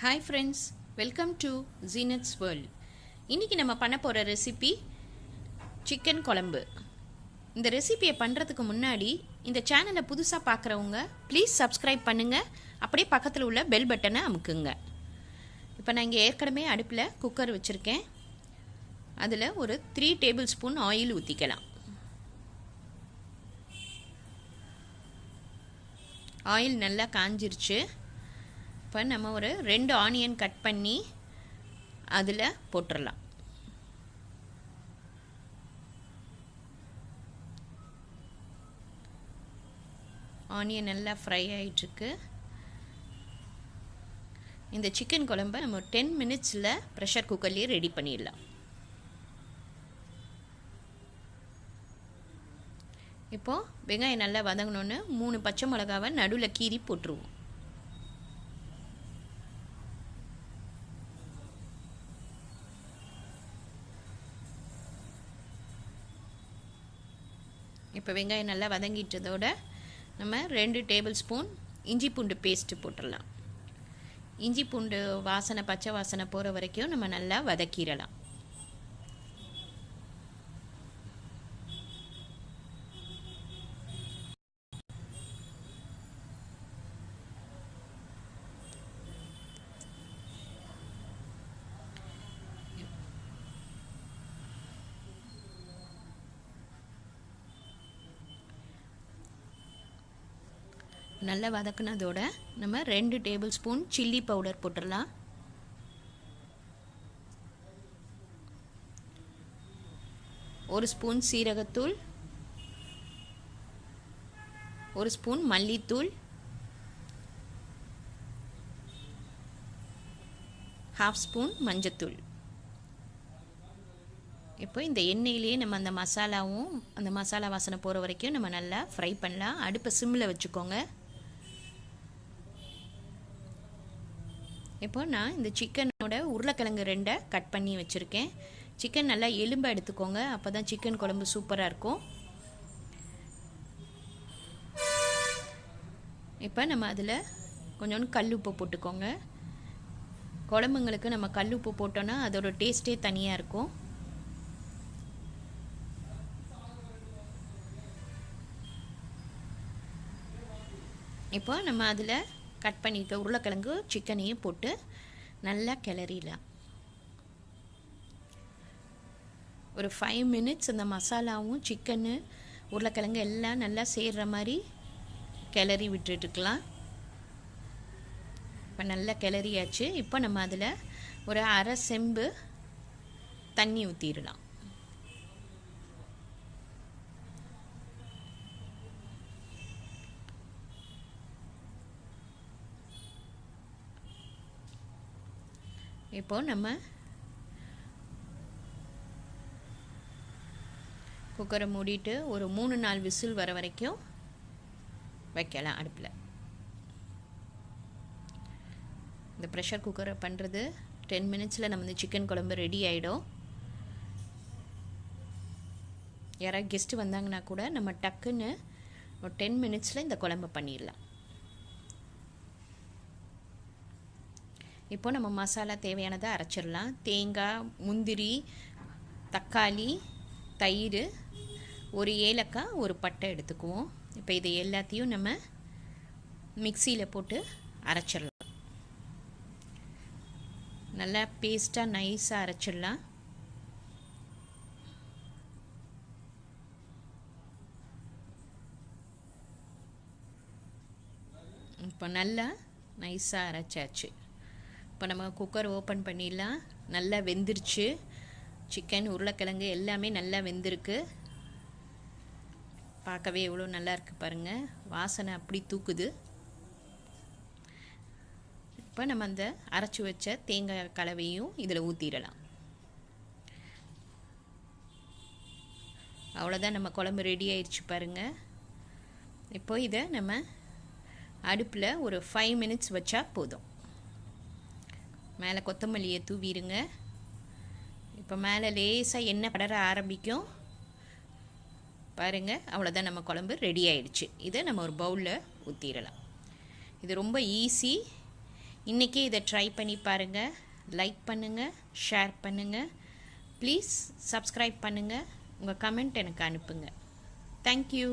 Hi friends, welcome to Zeenath's world. இன்றைக்கி நம்ம பண்ண போகிற ரெசிபி சிக்கன் குழம்பு. இந்த ரெசிபியை பண்ணுறதுக்கு முன்னாடி இந்த சேனலை புதுசாக பார்க்குறவங்க ப்ளீஸ் சப்ஸ்கிரைப் பண்ணுங்கள், அப்படியே பக்கத்தில் உள்ள பெல் பட்டனை அமுக்குங்க. இப்போ நான் இங்கே ஏற்கனவே அடுப்பில் குக்கர் வச்சுருக்கேன். அதில் ஒரு 3 டேபிள் ஸ்பூன் ஆயில் ஊற்றிக்கலாம். ஆயில் நல்லா காஞ்சிருச்சு. இப்போ நம்ம ஒரு 2 ஆனியன் கட் பண்ணி அதில் போட்டுடலாம். ஆனியன் நல்லா ஃப்ரை ஆகிட்டுருக்கு. இந்த சிக்கன் குழம்பை நம்ம 10 மினிட்ஸில் ப்ரெஷர் குக்கர்லேயே ரெடி பண்ணிடலாம். இப்போது வெங்காயம் நல்லா வதங்கணுன்னு 3 பச்சை மிளகாவை நடுவில் கீறி போட்டுருவோம். இப்போ வெங்காயம் நல்லா வதங்கிட்டதோட நம்ம 2 டேபிள் ஸ்பூன் இஞ்சி பூண்டு பேஸ்ட்டு போட்டுடலாம். இஞ்சி பூண்டு வாசனை, பச்சை வாசனை போகிற வரைக்கும் நம்ம நல்லா வதக்கிடலாம். நல்லா வதக்குனதோட நம்ம 2 டேபிள் ஸ்பூன் சில்லி பவுடர் போட்டுடலாம். ஒரு ஸ்பூன் சீரகத்தூள், ஒரு ஸ்பூன் மல்லித்தூள், 1/2 ஸ்பூன் மஞ்சத்தூள். இப்போ இந்த எண்ணெயிலேயே நம்ம அந்த மசாலா வாசனை போகிற வரைக்கும் நம்ம நல்லா ஃப்ரை பண்ணலாம். அடுப்பை சிம்மில் வச்சுக்கோங்க. இப்போ நான் இந்த சிக்கனோட உருளைக்கிழங்கு 2 கட் பண்ணி வச்சுருக்கேன். சிக்கன் நல்லா எலும்பை எடுத்துக்கோங்க, அப்போ தான் சிக்கன் குழம்பு சூப்பராக இருக்கும். இப்போ நம்ம அதில் கொஞ்சோண்டு கல் உப்பு போட்டுக்கோங்க. குழம்புங்களுக்கு நம்ம கல் உப்பு போட்டோன்னா அதோட டேஸ்ட்டே தனியாக இருக்கும். இப்போ நம்ம அதில் கட் பண்ணிக்க உருளைக்கிழங்கு சிக்கனையும் போட்டு நல்லா கிளறிடலாம். ஒரு 5 மினிட்ஸ் அந்த மசாலாவும் சிக்கனு உருளைக்கிழங்கு எல்லாம் நல்லா சேர்கிற மாதிரி கிளறி விட்டுட்டுருக்கலாம். இப்போ நல்லா கிளறியாச்சு. இப்போ நம்ம அதில் ஒரு 1/2 செம்பு தண்ணி ஊற்றிடலாம். இப்போது நம்ம குக்கரை மூடிட்டு ஒரு 3-4 விசில் வர வரைக்கும் வைக்கலாம் அடுப்பில். இந்த ப்ரெஷர் குக்கரை பண்ணுறது 10 மினிட்ஸில் நம்ம இந்த சிக்கன் குழம்பு ரெடி ஆகிடும். யாராவது கெஸ்ட்டு வந்தாங்கன்னா கூட நம்ம டக்குன்னு ஒரு 10 மினிட்ஸில் இந்த குழம்பு பண்ணிடலாம். இப்போ நம்ம மசாலா தேவையானதை அரைச்சிடலாம். தேங்காய், முந்திரி, தக்காளி, தயிர், ஒரு ஏலக்காய், ஒரு பட்டை எடுத்துக்குவோம். இப்போ இது எல்லாத்தையும் நம்ம மிக்சியில் போட்டு அரைச்சிடலாம். நல்லா பேஸ்ட்டாக நைஸாக அரைச்சிடலாம். இப்போ நல்லா நைஸாக அரைச்சாச்சு. இப்போ நம்ம குக்கர் ஓப்பன் பண்ணிடலாம். நல்லா வெந்துருச்சு. சிக்கன், உருளைக்கிழங்கு எல்லாமே நல்லா வெந்திருக்கு. பார்க்கவே எவ்வளோ நல்லா இருக்குது பாருங்கள். வாசனை அப்படி தூக்குது. இப்போ நம்ம அந்த அரைச்சி வச்ச தேங்காய் கலவையும் இதில் ஊற்றிடலாம். அவ்வளோதான், நம்ம குழம்பு ரெடி ஆயிடுச்சு பாருங்கள். இப்போ இதை நம்ம அடுப்பில் ஒரு 5 மினிட்ஸ் வச்சா போதும். மேலே கொத்தமல்லியை தூவிடுங்க. இப்போ மேலே லேசாக எண்ணெய் படர ஆரம்பிக்கும் பாருங்கள். அவ்வளோதான், நம்ம குழம்பு ரெடி ஆயிடுச்சு. இதை நம்ம ஒரு பவுலில் ஊற்றிடலாம். இது ரொம்ப ஈஸி. இன்றைக்கே இதை ட்ரை பண்ணி பாருங்கள். லைக் பண்ணுங்கள், ஷேர் பண்ணுங்கள். ப்ளீஸ் சப்ஸ்கிரைப் பண்ணுங்கள். உங்கள் கமெண்ட் எனக்கு அனுப்புங்க. தேங்க்யூ.